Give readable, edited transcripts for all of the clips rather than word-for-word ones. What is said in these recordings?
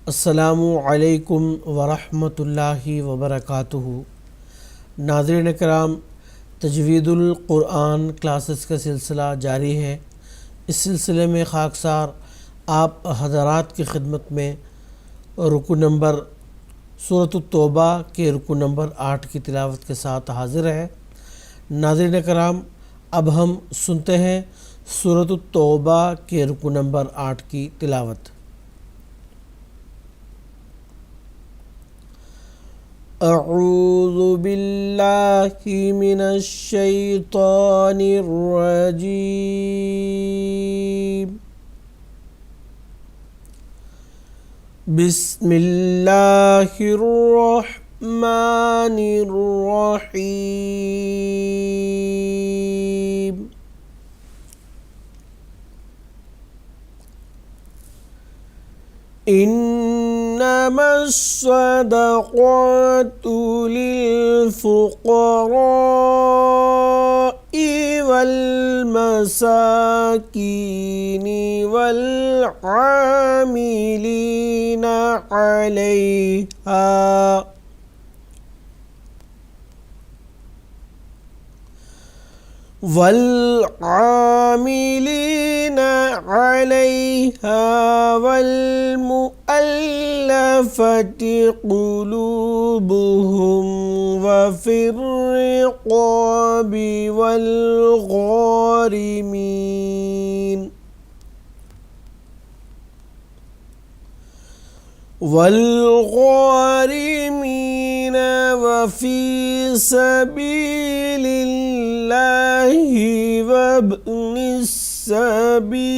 السلام علیکم ورحمۃ اللہ وبرکاتہ۔ ناظرین کرام، تجوید القرآن کلاسز کا سلسلہ جاری ہے۔ اس سلسلے میں خاکسار آپ حضرات کی خدمت میں رکوع نمبر سورۃ التوبہ کے رکوع نمبر 8 کی تلاوت کے ساتھ حاضر ہے۔ ناظرین کرام، اب ہم سنتے ہیں سورۃ التوبہ کے رکوع نمبر 8 کی تلاوت۔ اعوذ باللہ من الشیطان الرجیم، بسم اللہ الرحمن الرحیم۔ انما الصدقات للفقراء والمساكين والعاملين عليها والمؤلفة قلوبهم وفي الرقاب والغارمين وفي سبيل الله وابن السبيل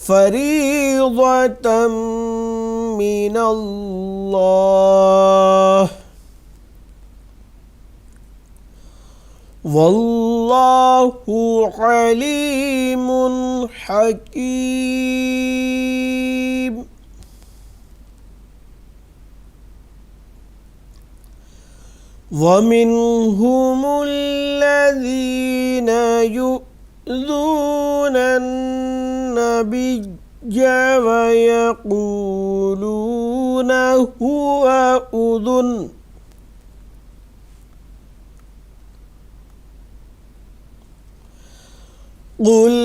فريضة من الله، والله عليم حكيم۔ ومنهم الذين يؤذون النبي ويقولون هو أذن قل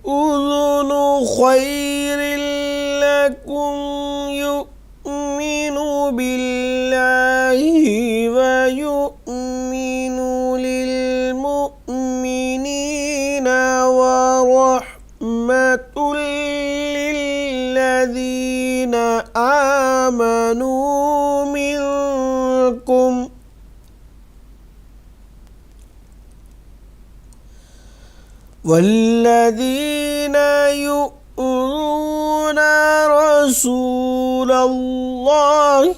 أذن خير لكم يؤمن بالله ويؤمن للمؤمنين ورحمة للذين آمنوا منكم، والذين يؤذون رسول الله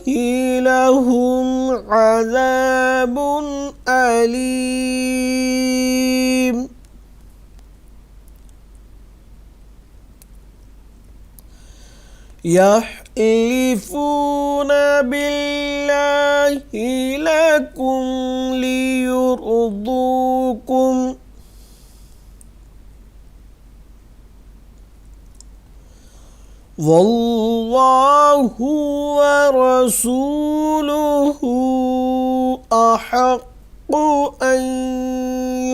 لهم عذاب أليم۔ يحلفون بالله لكم ليرضوكم، والله ورسوله أحق أن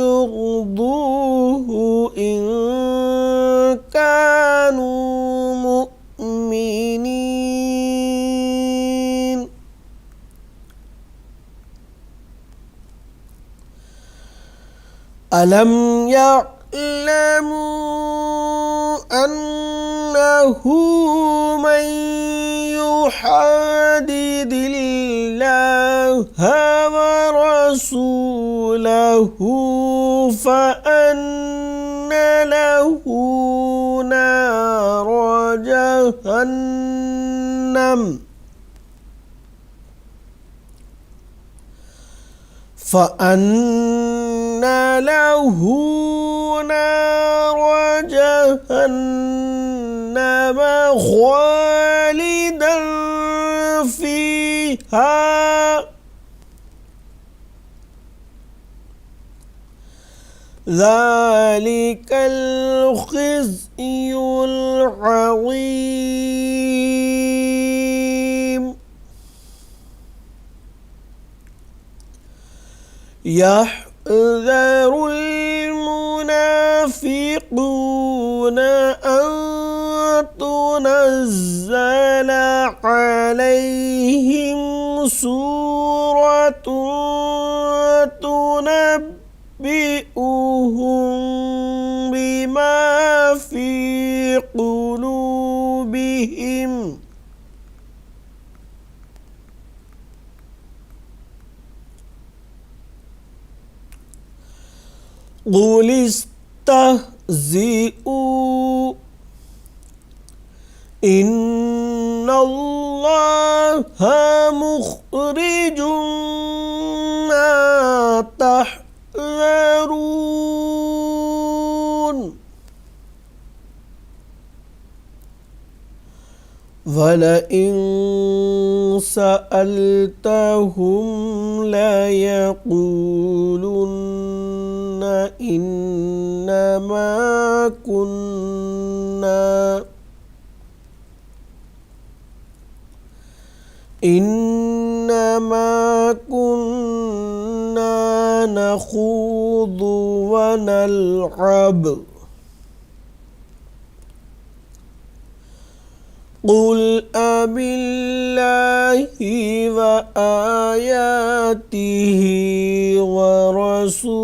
يرضوه إن كانوا مؤمنين۔ ألم يعلموا أنه من يحادد الله ورسوله فأن له نار جهنم خالدا فيها ذلك الخزي العظيم يحذر المنافقون أن تنزل عليهم سورة تنبئهم بما في قلوبهم قل استهزئوا إن الله مخرج ما تحذرون وَلَئِن سَأَلْتَهُمْ لَيَقُولُنَّ إِنَّمَا كُنَّا نَخُوضُ وَنَلْعَبُ قُلْ أَبِاللَّهِ وَآيَاتِهِ وَرَسُولِهِ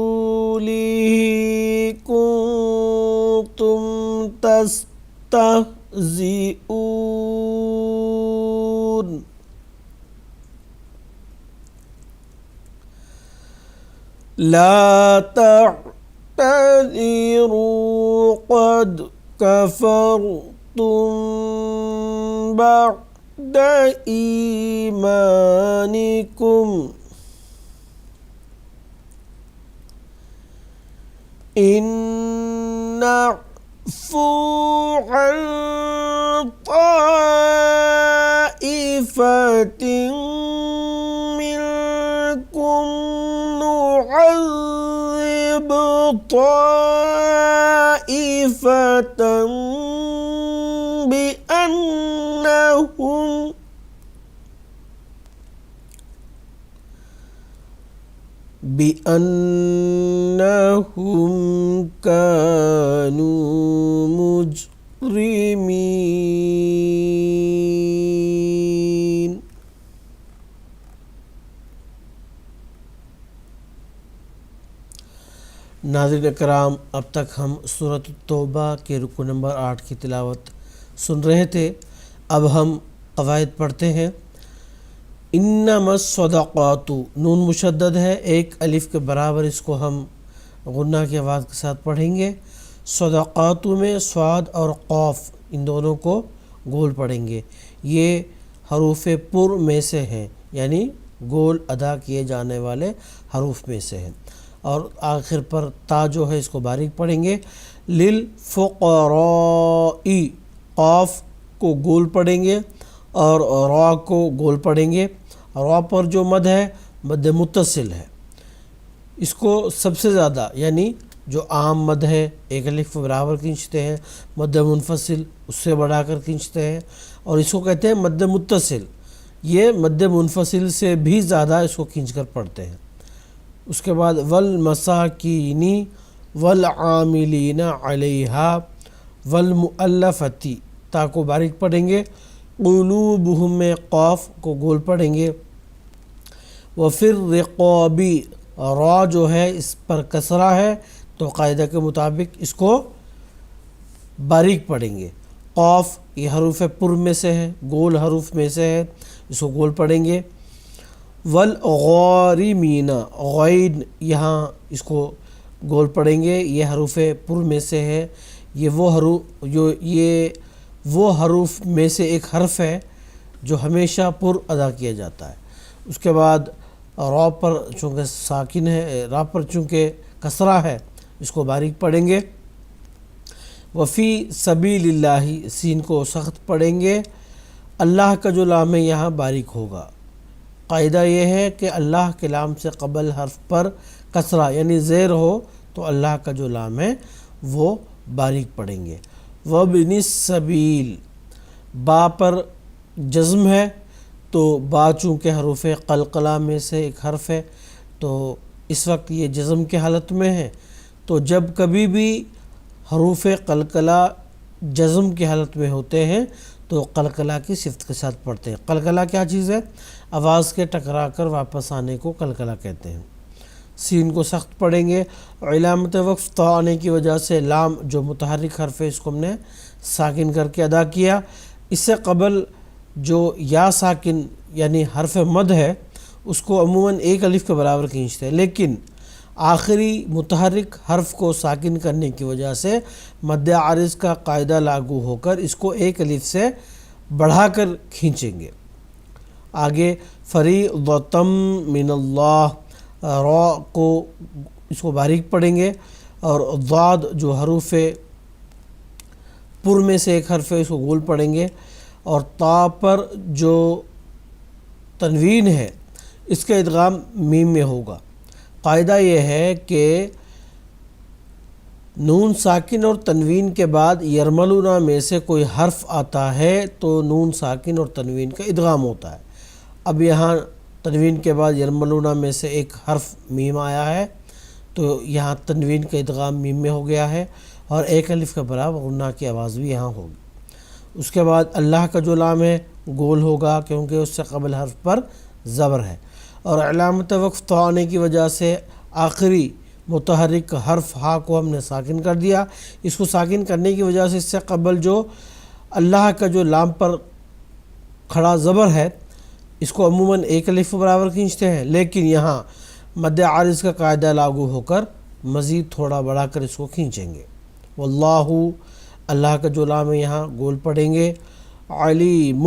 كُنْتُمْ تَسْتَهْزِئُونَ لَا تَعْتَذِرُوا قَدْ كَفَرْتُمْ بَعْدَ إِيمَانِكُمْ إِن نَّعْفُو عَن طَائِفَةٍ مِّنكُمْ نُعَذِّبْ طَائِفَةً بأنهم كانوا مجرمين. ناظرین اکرام، اب تک ہم سورۃ التوبہ کے رکوع نمبر 8 کی تلاوت سن رہے تھے. اب ہم قواعد پڑھتے ہیں. انما الصدقات، نون مشدد ہے، ایک الف کے برابر اس کو ہم غنہ کی آواز کے ساتھ پڑھیں گے. صدقات میں صاد اور قاف ان دونوں کو گول پڑھیں گے. یہ حروف پر میں سے ہیں، یعنی گول ادا کیے جانے والے حروف میں سے ہیں. اور آخر پر تا جو ہے اس کو باریک پڑھیں گے. للفقراء، قاف کو گول پڑھیں گے اور را کو گول پڑھیں گے. را پر جو مد ہے مد متصل ہے. اس کو سب سے زیادہ، یعنی جو عام مد ہے ایک الف کے برابر کھینچتے ہیں، مد منفصل اس سے بڑھا کر کھینچتے ہیں، اور اس کو کہتے ہیں مد متصل. یہ مد منفصل سے بھی زیادہ اس کو کھینچ کر پڑھتے ہیں. اس کے بعد والمساکین والعاملین علیہا والمؤلفۃ، تا کو باریک پڑھیں گے. قلوبہم میں قاف کو گول پڑھیں گے. وفی الرقاب، را جو ہے اس پر کسرہ ہے تو قاعدہ کے مطابق اس کو باریک پڑھیں گے. قاف یہ حروف پر میں سے ہے، گول حروف میں سے ہے، اس کو گول پڑھیں گے. والغارمین، غین یہاں اس کو گول پڑھیں گے، یہ حروف پر میں سے ہے. یہ وہ حروف میں سے ایک حرف ہے جو ہمیشہ پر ادا کیا جاتا ہے. اس کے بعد را پر چونکہ ساکن ہے، را پر چونکہ کسرہ ہے، اس کو باریک پڑھیں گے. وفی سبیل اللہ، سین کو سخت پڑھیں گے. اللہ کا جو لام ہے یہاں باریک ہوگا. قاعدہ یہ ہے کہ اللہ کے لام سے قبل حرف پر کسرہ یعنی زیر ہو تو اللہ کا جو لام ہے وہ باریک پڑھیں گے۔ وَابْنِ السَّبِيلِ، با پر جزم ہے تو با چونکہ حروف قلقلہ میں سے ایک حرف ہے تو اس وقت یہ جزم کے حالت میں ہے، تو جب کبھی بھی حروف قلقلہ جزم کی حالت میں ہوتے ہیں تو قلقلہ کی صفت کے ساتھ پڑھتے ہیں۔ قلقلہ کیا چیز ہے؟ آواز کے ٹکرا کر واپس آنے کو قلقلہ کہتے ہیں۔ سین کو سخت پڑھیں گے، علامت وقف تا آنے کی وجہ سے لام جو متحرک حرف ہے اس کو ہم نے ساکن کر کے ادا کیا۔ اس سے قبل جو یا ساکن یعنی حرف مد ہے اس کو عموماً ایک الف کے برابر کھینچتے ہیں، لیکن آخری متحرک حرف کو ساکن کرنے کی وجہ سے مد عارض کا قاعدہ لاگو ہو کر اس کو ایک الف سے بڑھا کر کھینچیں گے۔ آگے فریضۃ من اللہ، را کو اس کو باریک پڑھیں گے، اور ضاد جو حروف پر میں سے ایک حرف ہے اس کو گول پڑھیں گے، اور تا پر جو تنوین ہے اس کا ادغام میم میں ہوگا۔ قاعدہ یہ ہے کہ نون ساکن اور تنوین کے بعد یرملون میں سے کوئی حرف آتا ہے تو نون ساکن اور تنوین کا ادغام ہوتا ہے۔ اب یہاں تنوین کے بعد یرملون میں سے ایک حرف میم آیا ہے تو یہاں تنوین کا ادغام میم میں ہو گیا ہے، اور ایک الف کے برابر غنہ کی آواز بھی یہاں ہوگی۔ اس کے بعد اللہ کا جو لام ہے گول ہوگا کیونکہ اس سے قبل حرف پر زبر ہے، اور علامت وقف تا آنے کی وجہ سے آخری متحرک حرف ہا کو ہم نے ساکن کر دیا۔ اس کو ساکن کرنے کی وجہ سے اس سے قبل جو اللہ کا جو لام پر کھڑا زبر ہے اس کو عموماً ایک الف کے برابر کھینچتے ہیں، لیکن یہاں مد عارض کا قاعدہ لاگو ہو کر مزید تھوڑا بڑھا کر اس کو کھینچیں گے۔ واللہ، اللہ کا جو لام ہے یہاں گول پڑھیں گے۔ علیم،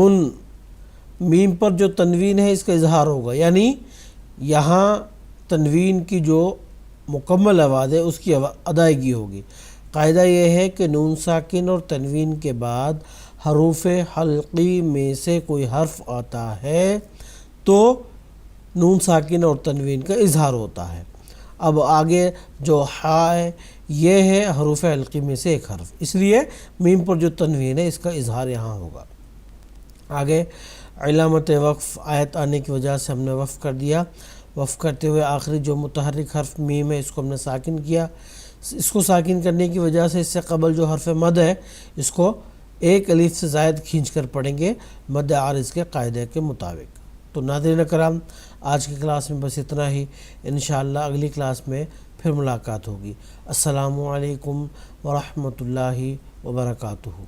میم پر جو تنوین ہے اس کا اظہار ہوگا، یعنی یہاں تنوین کی جو مکمل آواز ہے اس کی ادائیگی ہوگی۔ قاعدہ یہ ہے کہ نون ساکن اور تنوین کے بعد حروف حلقی میں سے کوئی حرف آتا ہے تو نون ساکن اور تنوین کا اظہار ہوتا ہے۔ اب آگے جو ہا ہے یہ ہے حروف حلقی میں سے ایک حرف، اس لیے میم پر جو تنوین ہے اس کا اظہار یہاں ہوگا۔ آگے علامت وقف آیت آنے کی وجہ سے ہم نے وقف کر دیا۔ وقف کرتے ہوئے آخری جو متحرک حرف میم ہے اس کو ہم نے ساکن کیا۔ اس کو ساکن کرنے کی وجہ سے اس سے قبل جو حرف مد ہے اس کو ایک الف سے زائد کھینچ کر پڑھیں گے مد عارض کے قاعدے کے مطابق۔ تو ناظرین کرام، آج کی کلاس میں بس اتنا ہی، انشاءاللہ اگلی کلاس میں پھر ملاقات ہوگی۔ السلام علیکم ورحمۃ اللہ وبرکاتہ۔